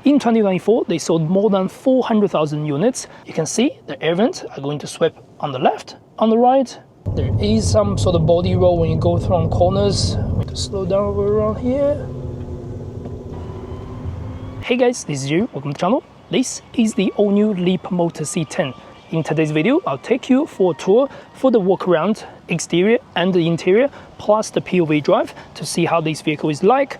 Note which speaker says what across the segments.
Speaker 1: In 2024, they sold more than 400,000 units. You can see the air vents are going to sweep on the left, on the right. There is some sort of body roll when you go through corners. I'm going to slow down over around here. Hey guys, this is you. Welcome to the channel. This is the all-new Leapmotor C10. In today's video, I'll take you for a tour for the walk around exterior and the interior, plus the POV drive to see how this vehicle is like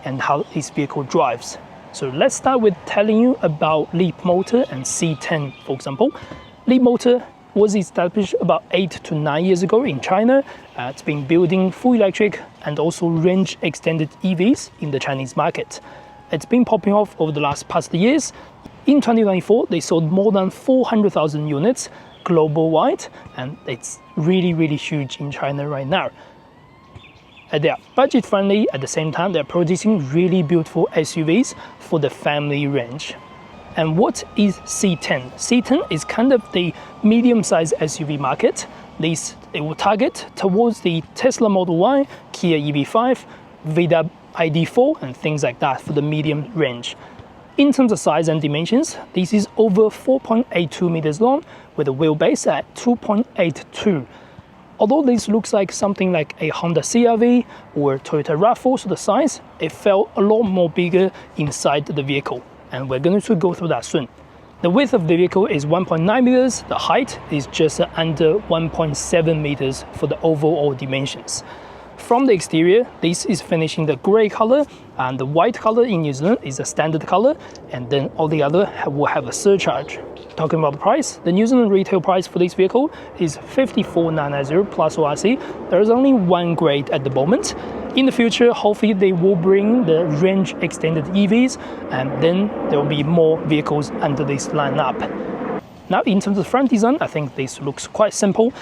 Speaker 1: and how this vehicle drives. So let's start with telling you about Leapmotor and C10, for example. Leapmotor was established about 8 to 9 years ago in China. It's been building full electric and also range extended EVs in the Chinese market. It's been popping off over the past years. In 2024, they sold more than 400,000 units global-wide, and it's really huge in China right now. They are budget-friendly. At the same time, they're producing really beautiful SUVs for the family range. And what is C10? C10 is kind of the medium-sized SUV market. It will target towards the Tesla Model Y, Kia EV5, VW ID4, and things like that for the medium range. In terms of size and dimensions, this is over 4.82 meters long with a wheelbase at 2.82. Although this looks like something like a Honda CR-V or Toyota RAV4 sort of size, it felt a lot more bigger inside the vehicle, and we're going to go through that soon. The width of the vehicle is 1.9 meters, the height is just under 1.7 meters for the overall dimensions. From the exterior, this is finishing the grey color, and the white color in New Zealand is a standard color, and then all the other will have a surcharge. Talking about the price, the New Zealand retail price for this vehicle is 54,990 plus ORC. There is only one grade at the moment. In the future, hopefully they will bring the range extended EVs, and then there will be more vehicles under this lineup. Now, in terms of front design, I think this looks quite simple.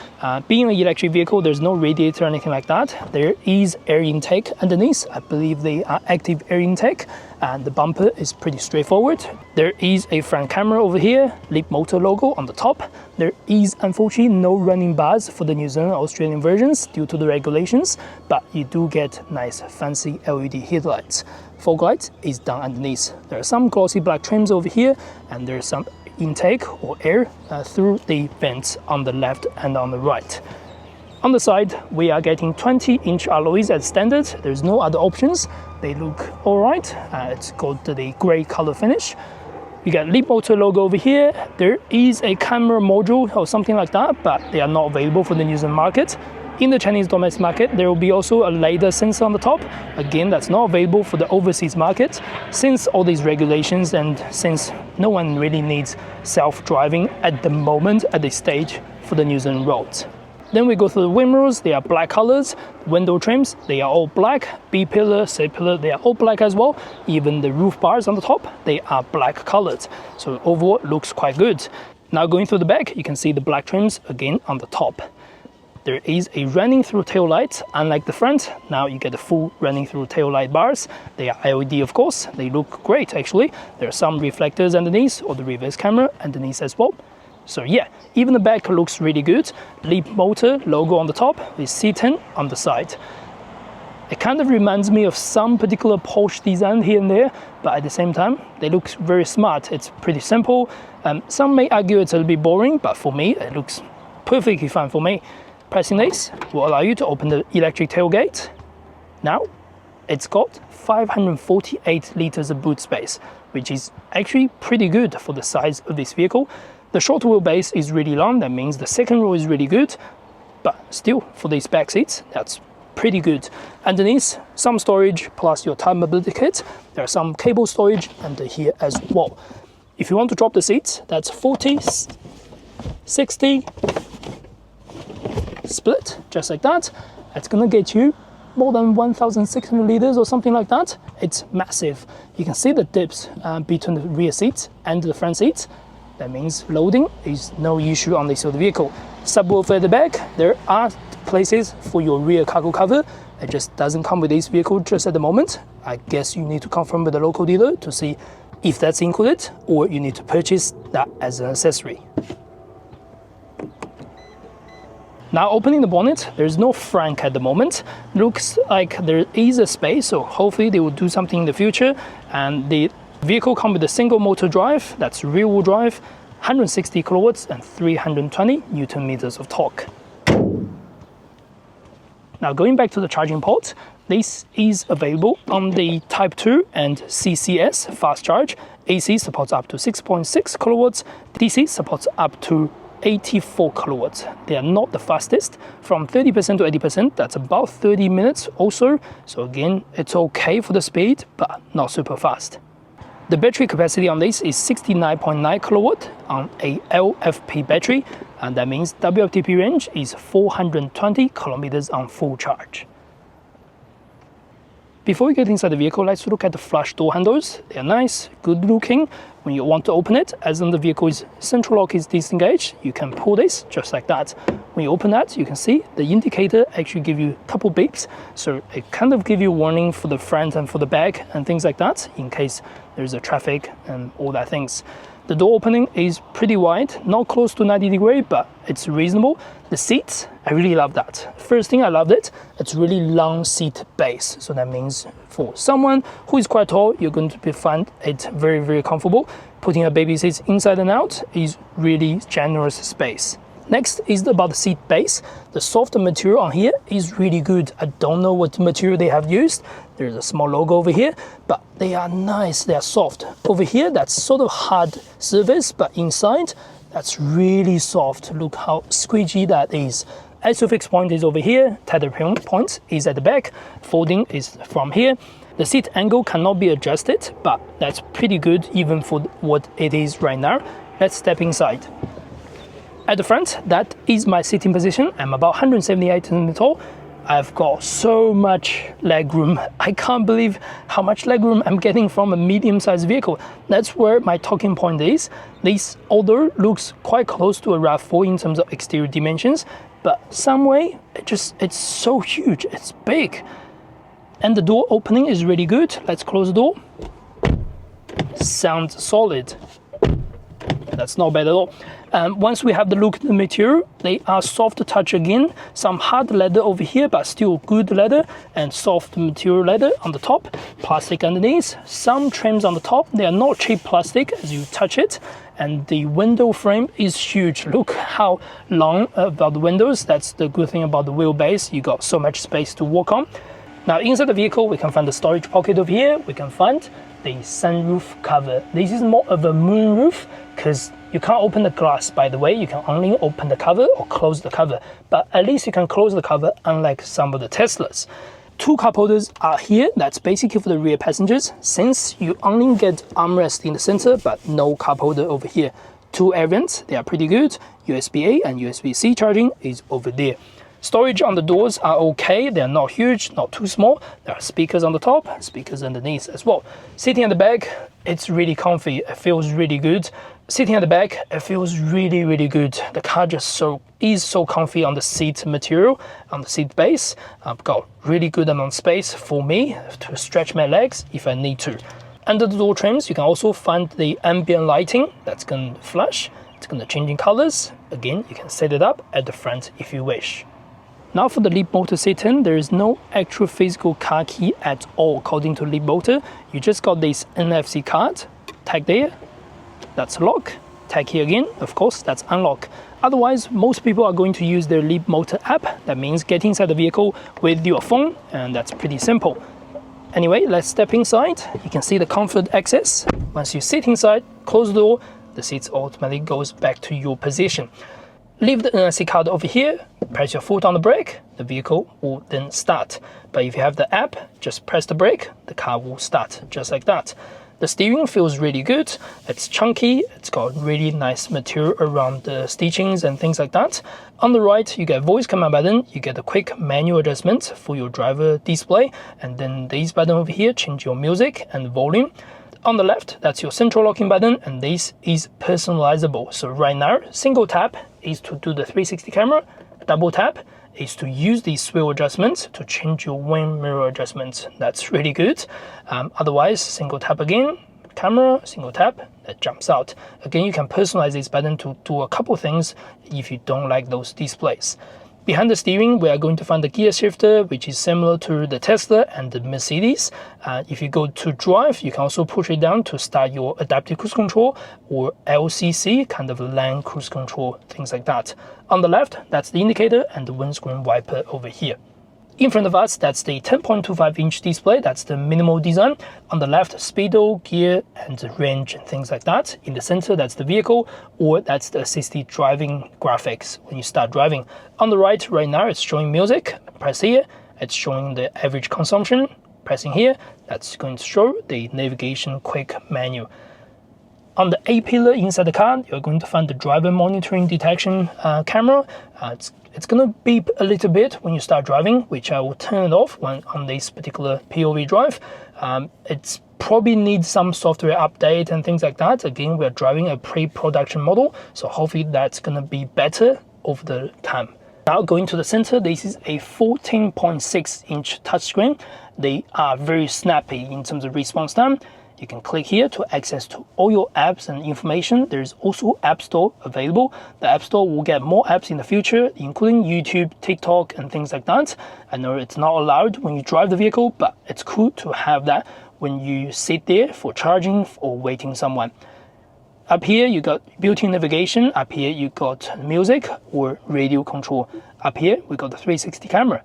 Speaker 1: Being an electric vehicle, there's no radiator or anything like that. There is air intake underneath. I believe they are active air intake, and the bumper is pretty straightforward. There is a front camera over here, Leapmotor logo on the top. There is unfortunately no running bars for the New Zealand Australian versions due to the regulations, but you do get nice fancy LED headlights. Fog light is down underneath. There are some glossy black trims over here, and there's some intake or air through the vents on the left and on the right. On the side, we are getting 20-inch alloys as standard. There's no other options. They look all right. It's got the grey color finish. You got Leapmotor logo over here. There is a camera module or something like that, but they are not available for the New Zealand market. In the Chinese domestic market, there will be also a LiDAR sensor on the top. Again, that's not available for the overseas market since all these regulations and since no one really needs self-driving at the moment at this stage for the New Zealand roads. Then we go through the windows. They are black colors. Window trims, they are all black. B-pillar, C-pillar, they are all black as well. Even the roof bars on the top, they are black colored. So overall, it looks quite good. Now going through the back, you can see the black trims again on the top. There is a running through tail light. Unlike the front, now you get the full running through tail light bars. They are LED, of course. They look great, actually. There are some reflectors underneath, or the reverse camera underneath as well. So yeah, even the back looks really good. Leapmotor logo on the top with C10 on the side. It kind of reminds me of some particular Porsche design here and there, but at the same time, they look very smart. It's pretty simple. Some may argue it's a little bit boring, but for me, it looks perfectly fine for me. Pressing this will allow you to open the electric tailgate. Now, it's got 548 liters of boot space, which is actually pretty good for the size of this vehicle. The short wheelbase is really long. That means the second row is really good, but still for these back seats, that's pretty good. Underneath, some storage plus your tire mobility kit. There are some cable storage under here as well. If you want to drop the seats, that's 40, 60, split, just like that. It's gonna get you more than 1,600 liters or something like that. It's massive. You can see the dips between the rear seats and the front seats. That means loading is no issue on this sort of vehicle. Subwoofer at the back. There are places for your rear cargo cover. It just doesn't come with this vehicle just at the moment. I guess you need to confirm with the local dealer to see if that's included, or you need to purchase that as an accessory. Now opening the bonnet, there's no frank at the moment. Looks like there is a space, so hopefully they will do something in the future. And the The vehicle comes with a single motor drive, that's rear wheel drive, 160 kilowatts and 320 Newton meters of torque. Now going back to the charging port, this is available on the Type 2 and CCS fast charge. AC supports up to 6.6 kilowatts, DC supports up to 84 kilowatts. They are not the fastest. From 30% to 80%, that's about 30 minutes also. So again, it's okay for the speed, but not super fast. The battery capacity on this is 69.9 kilowatt on a LFP battery, and that means WLTP range is 420 kilometers on full charge. Before we get inside the vehicle, let's look at the flush door handles. They are nice, good looking. When you want to open it, as in the vehicle's central lock is disengaged, you can pull this just like that. When you open that, you can see the indicator actually give you a couple beeps. So it kind of give you warning for the front and for the back and things like that, in case there's a traffic and all that things. The door opening is pretty wide, not close to 90 degrees, but it's reasonable. The seats, I really love that. First thing I loved it, it's really long seat base. So that means for someone who is quite tall, you're going to find it very, very comfortable. Putting a baby seat inside and out is really generous space. Next is about the seat base. The soft material on here is really good. I don't know what material they have used. There's a small logo over here, but they are nice, they are soft. Over here, that's sort of hard surface, but inside, that's really soft. Look how squeegee that is. ISOFIX point is over here, tether point is at the back, folding is from here. The seat angle cannot be adjusted, but that's pretty good even for what it is right now. Let's step inside. At the front, that is my sitting position. I'm about 178 centimeters tall. I've got so much leg room. I can't believe how much leg room I'm getting from a medium-sized vehicle. That's where my talking point is. This, although looks quite close to a RAV4 in terms of exterior dimensions, but some way, it's so huge, it's big. And the door opening is really good. Let's close the door. Sounds solid. That's not bad at all. Once we have the look at the material, they are soft touch again. Some hard leather over here, but still good leather, and soft material leather on the top. Plastic underneath. Some trims on the top. They are not cheap plastic as you touch it. And the window frame is huge. Look how long about the windows. That's the good thing about the wheelbase. You got so much space to walk on. Now inside the vehicle, we can find the storage pocket over here. We can find the sunroof cover. This is more of a moonroof because you can't open the glass, by the way. You can only open the cover or close the cover, but at least you can close the cover, unlike some of the Teslas. Two cup holders are here. That's basically for the rear passengers, since you only get armrest in the center, but no cup holder over here. Two air vents, they are pretty good. USB-A and USB-C charging is over there. Storage on the doors are okay. They're not huge, not too small. There are speakers on the top, speakers underneath as well. Sitting at the back, it's really comfy. It feels really good. Sitting at the back, it feels really, really good. The car just is so comfy on the seat material, on the seat base. I've got really good amount of space for me to stretch my legs if I need to. Under the door trims, you can also find the ambient lighting that's going to flash. It's going to change in colors. Again, you can set it up at the front if you wish. Now for the Leapmotor C10, there is no actual physical car key at all according to Leapmotor. You just got this NFC card, tag there, that's lock, tag here again, of course, that's unlock. Otherwise, most people are going to use their Leapmotor app. That means get inside the vehicle with your phone, and that's pretty simple. Anyway, let's step inside. You can see the comfort access. Once you sit inside, close the door, the seats automatically goes back to your position. Leave the NFC card over here, press your foot on the brake, the vehicle will then start. But if you have the app, just press the brake, the car will start, just like that. The steering feels really good, it's chunky, it's got really nice material around the stitchings and things like that. On the right, you get voice command button, you get a quick manual adjustment for your driver display, and then this button over here, change your music and volume. On the left, that's your central locking button, and this is personalizable. So right now, single tap is to do the 360 camera, double tap is to use the swivel adjustment to change your wing mirror adjustment. That's really good. Otherwise, single tap again, camera, single tap, that jumps out. Again, you can personalize this button to do a couple things if you don't like those displays. Behind the steering, we are going to find the gear shifter, which is similar to the Tesla and the Mercedes. If you go to drive, you can also push it down to start your adaptive cruise control or LCC, kind of lane cruise control, things like that. On the left, that's the indicator and the windscreen wiper over here. In front of us, that's the 10.25-inch display. That's the minimal design. On the left, speedo, gear, and range, and things like that. In the center, that's the vehicle, or that's the assisted driving graphics when you start driving. On the right now, it's showing music. Press here. It's showing the average consumption. Pressing here, that's going to show the navigation quick menu. On the A pillar inside the car, you're going to find the driver monitoring detection camera. It's going to beep a little bit when you start driving, which I will turn it off when on this particular POV drive. It's probably needs some software update and things like that. Again, we're driving a pre-production model, so hopefully that's going to be better over the time. Now going to the center, this is a 14.6-inch touchscreen. They are very snappy in terms of response time. You can click here to access to all your apps and information. There's also App Store available. The App Store will get more apps in the future, including YouTube, TikTok, and things like that. I know it's not allowed when you drive the vehicle, but it's cool to have that when you sit there for charging or waiting someone. Up here, you got built-in navigation. Up here, you got music or radio control. Up here, we got the 360 camera.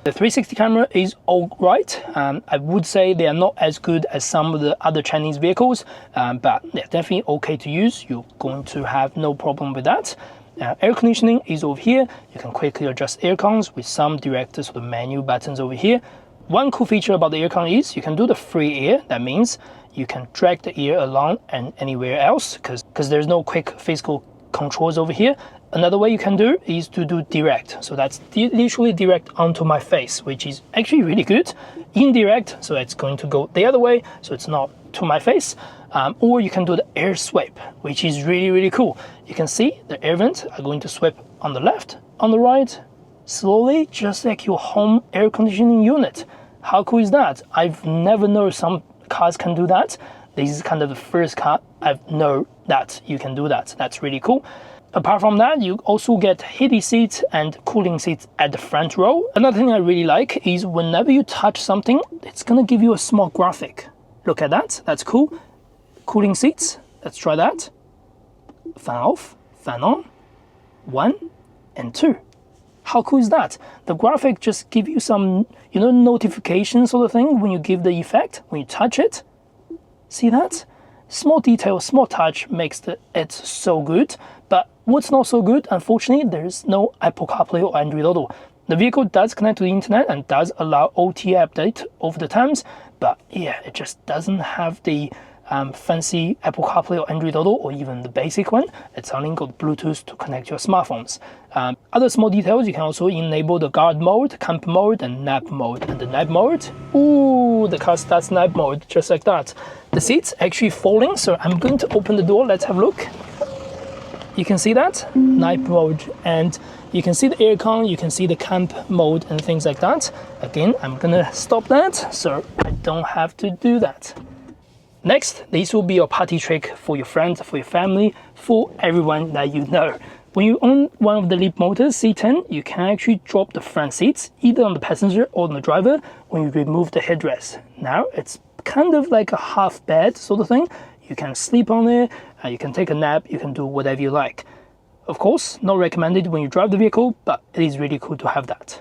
Speaker 1: The 360 camera is all right. I would say they are not as good as some of the other Chinese vehicles, but they're definitely okay to use. You're going to have no problem with that. Air conditioning is over here. You can quickly adjust air cons with some direct sort of menu buttons over here. One cool feature about the air con is you can do the free air. That means you can drag the air along and anywhere else because there's no quick physical controls over here. Another way you can do is to do direct. So that's literally direct onto my face, which is actually really good. Indirect, so it's going to go the other way, so it's not to my face. Or you can do the air sweep, which is really, really cool. You can see the air vents are going to sweep on the left, on the right, slowly, just like your home air conditioning unit. How cool is that? I've never known some cars can do that. This is kind of the first car I've known that you can do that. That's really cool. Apart from that, you also get heated seats and cooling seats at the front row. Another thing I really like is whenever you touch something, it's gonna give you a small graphic. Look at that, that's cool. Cooling seats, let's try that. Fan off, fan on, 1 and 2. How cool is that? The graphic just gives you some, notification sort of thing when you give the effect, when you touch it. See that? Small detail, small touch makes it so good. But what's not so good, unfortunately, there's no Apple CarPlay or Android Auto. The vehicle does connect to the internet and does allow OTA update over the times, but yeah, it just doesn't have the fancy Apple CarPlay or Android Auto or even the basic one. It's only got Bluetooth to connect your smartphones. Other small details, you can also enable the guard mode, camp mode, and nap mode. And the nap mode, ooh, the car starts nap mode, just like that. The seat's actually falling, so I'm going to open the door, let's have a look. You can see that, night mode, and you can see the aircon, you can see the camp mode and things like that. Again, I'm gonna stop that so I don't have to do that. Next, this will be your party trick for your friends, for your family, for everyone that you know. When you own one of the Leapmotor C10, you can actually drop the front seats either on the passenger or on the driver when you remove the headrest. Now, it's kind of like a half bed sort of thing. You can sleep on it, you can take a nap, you can do whatever you like. Of course, not recommended when you drive the vehicle, but it is really cool to have that.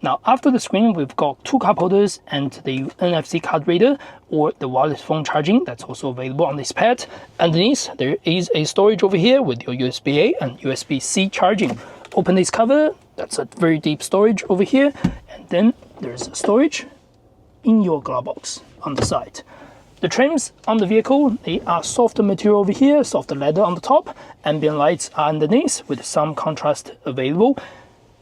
Speaker 1: Now, after the screen, we've got 2 cup holders and the NFC card reader or the wireless phone charging that's also available on this pad. Underneath, there is a storage over here with your USB-A and USB-C charging. Open this cover, that's a very deep storage over here, and then there's storage in your glove box on the side. The trims on the vehicle, they are softer material over here, softer leather on the top, ambient lights are underneath with some contrast available.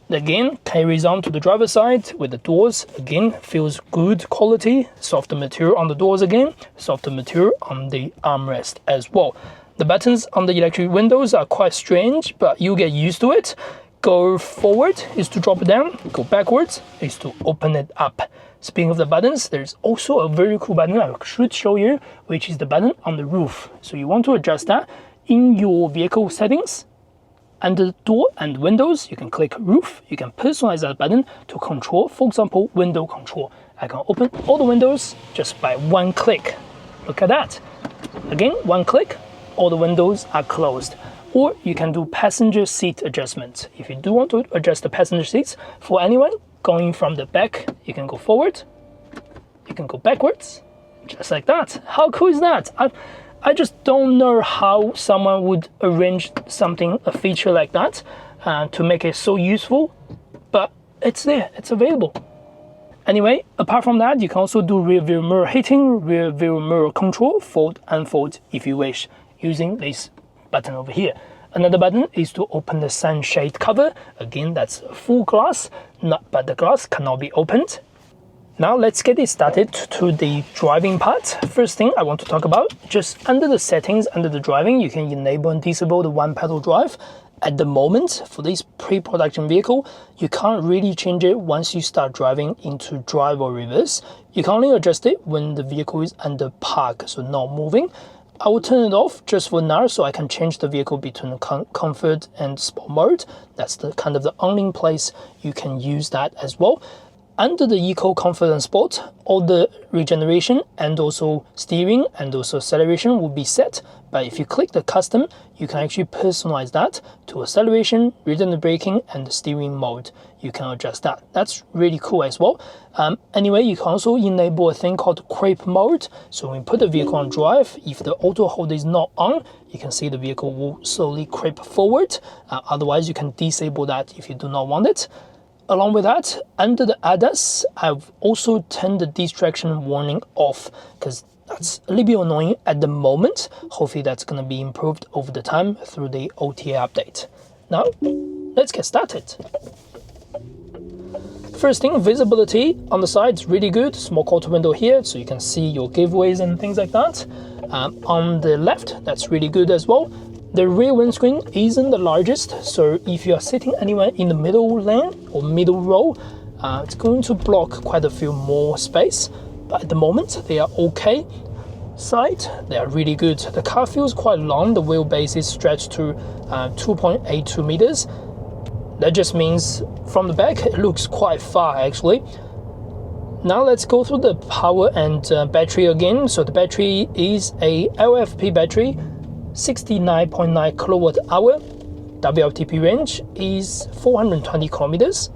Speaker 1: Again, carries on to the driver's side with the doors, again, feels good quality, softer material on the doors again, softer material on the armrest as well. The buttons on the electric windows are quite strange, but you get used to it. Go forward is to drop it down, go backwards is to open it up. Speaking of the buttons, there's also a very cool button I should show you, which is the button on the roof. So you want to adjust that in your vehicle settings. Under the door and windows, you can click roof. You can personalize that button to control, for example, window control. I can open all the windows just by one click. Look at that. Again, one click, all the windows are closed. Or you can do passenger seat adjustment. If you do want to adjust the passenger seats for anyone going from the back, you can go forward, you can go backwards, just like that. How cool is that? I just don't know how someone would arrange something, a feature like that, to make it so useful, but it's there, it's available. Anyway, apart from that, you can also do rear view mirror heating, rear view mirror control, fold, unfold if you wish, using this button over here. Another button is to open the sunshade cover. Again, that's full glass, but the glass cannot be opened. Now let's get it started to the driving part. First thing I want to talk about, just under the settings, under the driving, you can enable and disable the one pedal drive. At the moment, for this pre-production vehicle, you can't really change it once you start driving into drive or reverse. You can only adjust it when the vehicle is under park, so not moving. I will turn it off just for now so I can change the vehicle between comfort and sport mode. That's the kind of the only place you can use that as well. Under the Eco, Comfort and Sport, all the regeneration and also steering and also acceleration will be set. But if you click the custom, you can actually personalize that to acceleration, rhythm braking and steering mode. You can adjust that. That's really cool as well. Anyway, you can also enable a thing called creep mode. So when you put the vehicle on drive, if the auto hold is not on, you can see the vehicle will slowly creep forward. Otherwise, you can disable that if you do not want it. Along with that, under the ADAS, I've also turned the distraction warning off because that's a little bit annoying at the moment. Hopefully that's going to be improved over the time through the OTA update. Now, let's get started. First thing, visibility on the side is really good. Small quarter window here, so you can see your giveaways and things like that. On the left, that's really good as well. The rear windscreen isn't the largest, so if you are sitting anywhere in the middle lane or middle row, it's going to block quite a few more space. But at the moment, they are okay. Side, they are really good. The car feels quite long. The wheelbase is stretched to 2.82 meters. That just means from the back, it looks quite far actually. Now let's go through the power and battery again. So the battery is a LFP battery, 69.9 kilowatt hour. WLTP range is 420 kilometers.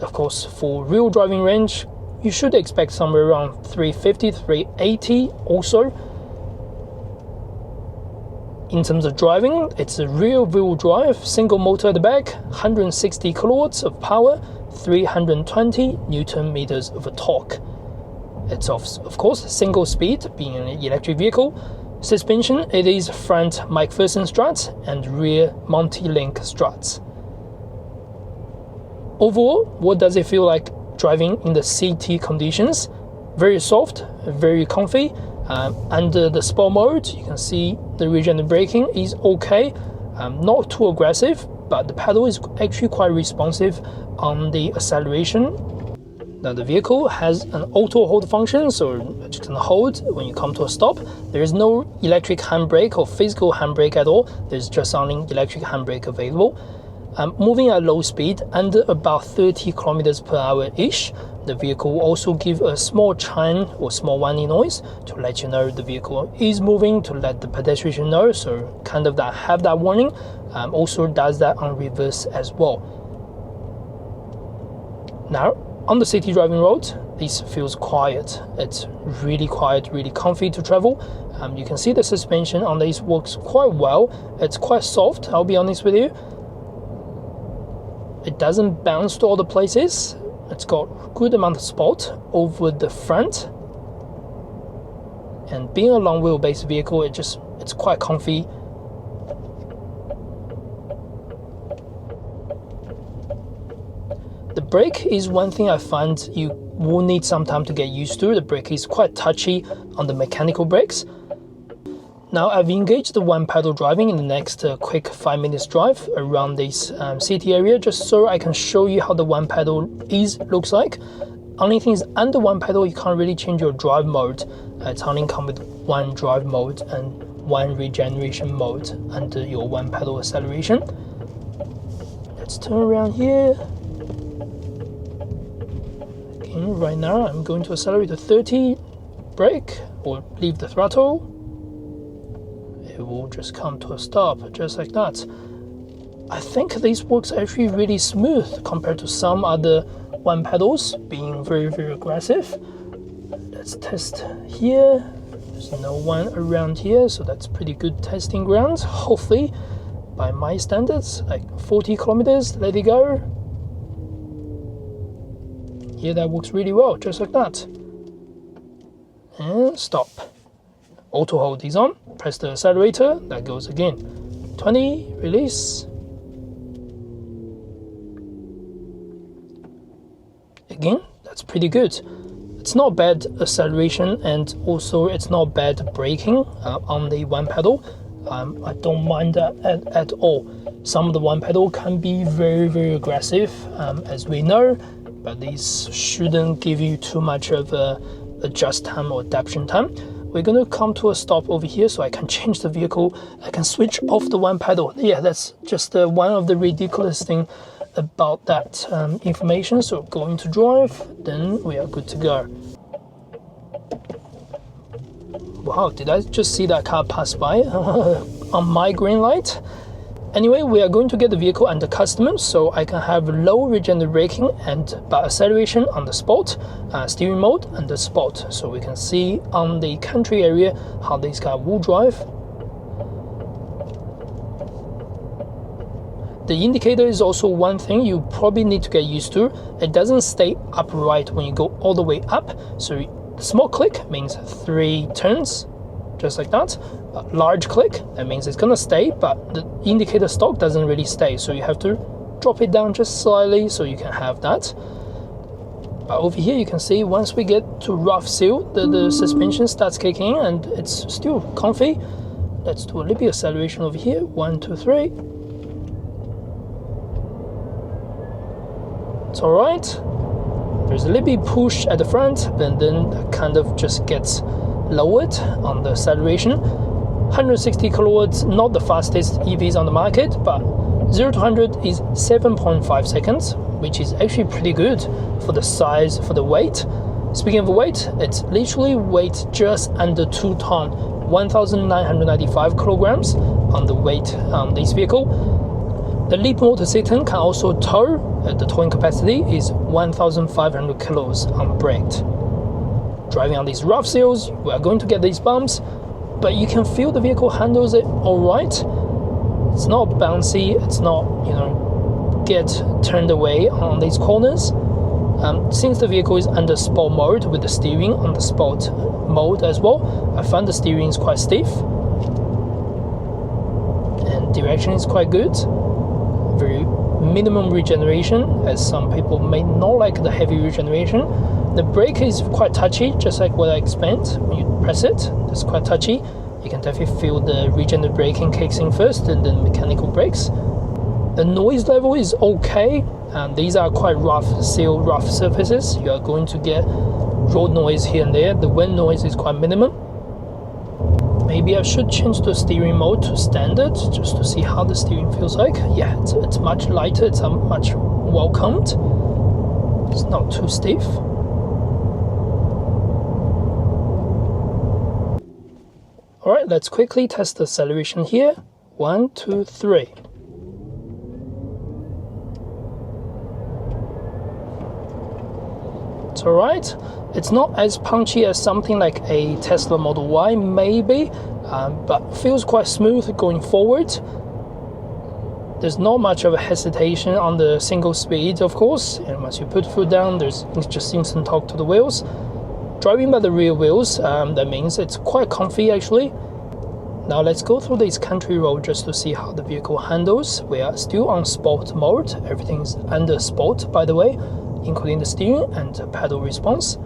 Speaker 1: Of course, for real driving range, you should expect somewhere around 350, 380 also. In terms of driving, it's a rear-wheel drive, single motor at the back, 160 kilowatts of power, 320 Newton meters of torque. It's of course single speed, being an electric vehicle. Suspension, it is front McPherson struts and rear multi-link struts. Overall, what does it feel like driving in the CT conditions? Very soft, very comfy. Under the sport mode, you can see the regen braking is okay, not too aggressive, but the pedal is actually quite responsive on the acceleration. Now the vehicle has an auto hold function, so you can hold when you come to a stop. There is no electric handbrake or physical handbrake at all. There's just only electric handbrake available. Moving at low speed, under about 30 kilometers per hour-ish, the vehicle will also give a small chime or small whining noise to let you know the vehicle is moving, to let the pedestrian know, so kind of have that warning. Also does that on reverse as well. Now, on the city driving road, this feels quiet. It's really quiet, really comfy to travel. You can see the suspension on this works quite well. It's quite soft, I'll be honest with you. It doesn't bounce to all the places. It's got good amount of sport over the front. And being a long wheelbase vehicle, it's quite comfy. The brake is one thing I find you will need some time to get used to. The brake is quite touchy on the mechanical brakes. Now I've engaged the one pedal driving in the next quick 5 minutes drive around this city area, just so I can show you how the one pedal looks like. Only thing is, under one pedal you can't really change your drive mode. It's only come with one drive mode and one regeneration mode under your one pedal acceleration. Let's turn around here. Again, right now I'm going to accelerate to 30, brake, or leave the throttle. It will just come to a stop, just like that. I think this works actually really smooth compared to some other one pedals being very aggressive. Let's test here. There's no one around here, so that's pretty good testing ground. Hopefully, by my standards, like 40 kilometers, let it go. Yeah, that works really well, just like that. And stop. Auto hold is on. Press the accelerator, that goes again. 20, release. Again, that's pretty good. It's not bad acceleration, and also it's not bad braking on the one pedal. I don't mind that at all. Some of the one pedal can be very aggressive, as we know, but these shouldn't give you too much of a adjust time or adaptation time. We're going to come to a stop over here so I can change the vehicle. I can switch off the one pedal. Yeah, that's just one of the ridiculous thing about that information. So go into drive, then we are good to go. Wow, did I just see that car pass by on my green light? Anyway, we are going to get the vehicle under custom, so I can have low regenerative braking and acceleration on the sport, steering mode and the sport, so we can see on the country area how this car will drive. The indicator is also one thing you probably need to get used to. It doesn't stay upright when you go all the way up, so small click means 3 turns, just like that. A large click, that means it's gonna stay, but the indicator stock doesn't really stay, so you have to drop it down just slightly so you can have that. But over here you can see once we get to rough seal, the suspension starts kicking in and it's still comfy. Let's do a little bit of acceleration over here. 1, 2, 3. It's all right. There's a little bit push at the front, and then it kind of just gets lowered on the acceleration. 160 kilowatts, not the fastest EVs on the market, but 0 to 100 is 7.5 seconds, which is actually pretty good for the size, for the weight. Speaking of weight, it's literally weight just under 2 ton, 1,995 kilograms on the weight on this vehicle. The Leapmotor C10 can also tow. The towing capacity is 1,500 kilos unbraked. Driving on these rough seals, we are going to get these bumps, but you can feel the vehicle handles it alright. It's not bouncy, it's not, get turned away on these corners. Since the vehicle is under sport mode with the steering on the sport mode as well, I find the steering is quite stiff and direction is quite good. Very minimum regeneration, as some people may not like the heavy regeneration. The brake is quite touchy, just like what I explained. When you press it, it's quite touchy. You can definitely feel the regenerative braking kicks in first and then mechanical brakes. The noise level is okay, and these are quite rough surfaces. You are going to get road noise here and there. The wind noise is quite minimum. Maybe I should change the steering mode to standard just to see how the steering feels like. Yeah, it's much lighter, it's much welcomed. It's not too stiff. Alright, let's quickly test the acceleration here. 1, 2, 3. It's alright. It's not as punchy as something like a Tesla Model Y, maybe, but feels quite smooth going forward. There's not much of a hesitation on the single speed, of course, and once you put foot down, there's just instant torque to the wheels. Driving by the rear wheels, that means it's quite comfy actually. Now let's go through this country road just to see how the vehicle handles. We are still on sport mode. Everything's under sport, by the way, including the steering and pedal response.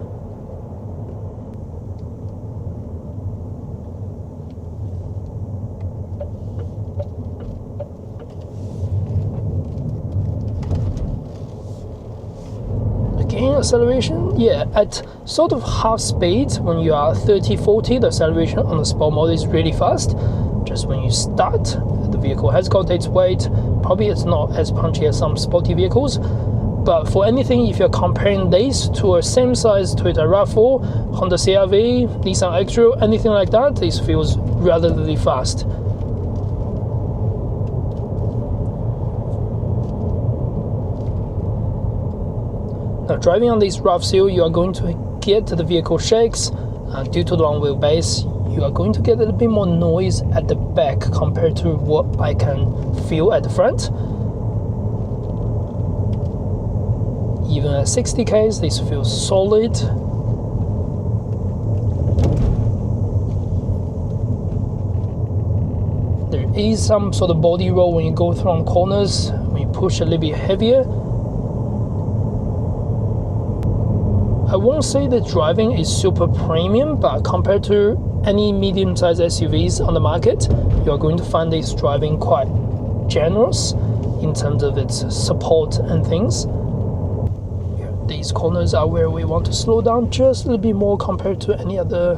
Speaker 1: acceleration, yeah, at sort of half speed, when you are 30-40, the acceleration on the sport mode is really fast. Just when you start, the vehicle has got its weight. Probably it's not as punchy as some sporty vehicles, but for anything, if you're comparing this to a same size Toyota RAV4, Honda CR-V, Nissan X-Trail, anything like that, this feels relatively fast. Now, driving on this rough seal, you are going to get the vehicle shakes, and due to the long wheelbase, you are going to get a little bit more noise at the back compared to what I can feel at the front. Even at 60 k's, this feels solid. There is some sort of body roll when you go through on corners, when you push a little bit heavier. I won't say the driving is super premium, but compared to any medium-sized SUVs on the market, you're going to find this driving quite generous in terms of its support and things. Yeah, these corners are where we want to slow down just a little bit more compared to any other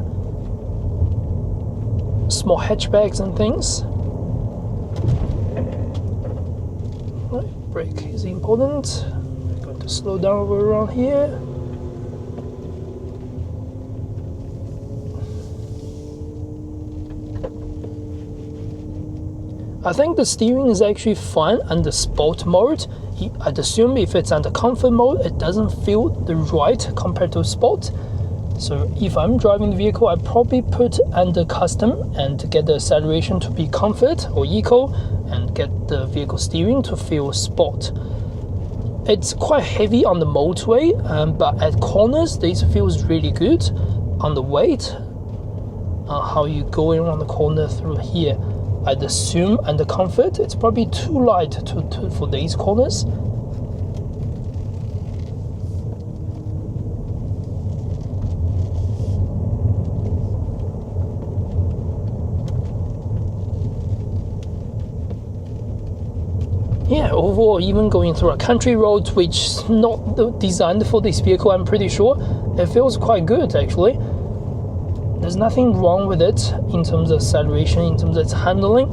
Speaker 1: small hatchbacks and things. Right, brake is important. We're going to slow down over around here. I think the steering is actually fine under sport mode. I'd assume if it's under comfort mode, it doesn't feel the right compared to sport. So if I'm driving the vehicle, I'd probably put under custom and get the acceleration to be comfort or eco, and get the vehicle steering to feel sport. It's quite heavy on the motorway, but at corners, this feels really good on the weight. How you go around the corner through here. I'd assume under comfort, it's probably too light for these corners. Yeah, overall, even going through a country road, which is not designed for this vehicle, I'm pretty sure, it feels quite good actually. There's nothing wrong with it in terms of acceleration, in terms of its handling.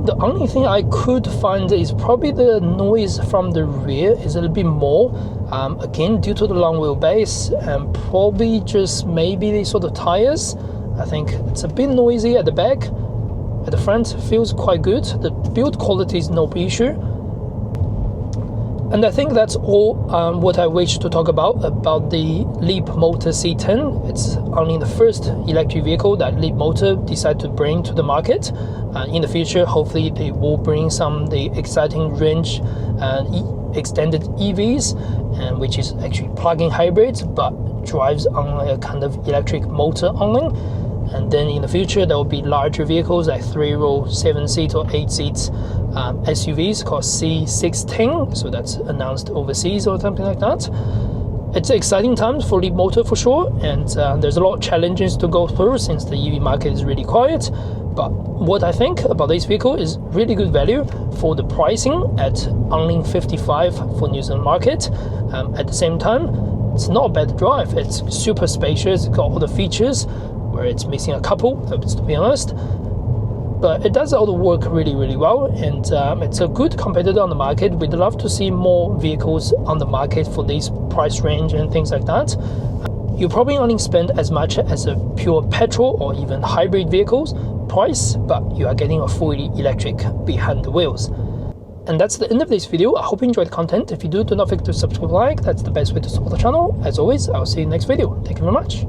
Speaker 1: The only thing I could find is probably the noise from the rear is a little bit more. Again, due to the long wheelbase, and probably just maybe the sort of tires. I think it's a bit noisy at the back. At the front, feels quite good. The build quality is no issue. And I think that's all what I wish to talk about the Leapmotor C10. It's only the first electric vehicle that Leapmotor decided to bring to the market. In the future, hopefully they will bring some of the exciting range and extended EVs, and which is actually plug-in hybrids, but drives on a kind of electric motor only. And then in the future, there will be larger vehicles like 3-row, 7-seat or 8-seat SUVs called C10. So that's announced overseas or something like that. It's exciting times for Leapmotor for sure, and there's a lot of challenges to go through since the EV market is really quiet. But what I think about this vehicle is really good value for the pricing at only 55 for New Zealand market. At the same time, it's not a bad drive. It's super spacious. It's got all the features, where it's missing a couple, to be honest. But it does all the work really, really well, and it's a good competitor on the market. We'd love to see more vehicles on the market for this price range and things like that. You probably only spend as much as a pure petrol or even hybrid vehicles price, but you are getting a fully electric behind the wheels. And that's the end of this video. I hope you enjoyed the content. If you do not forget to subscribe, like. That's the best way to support the channel. As always, I'll see you in the next video. Thank you very much.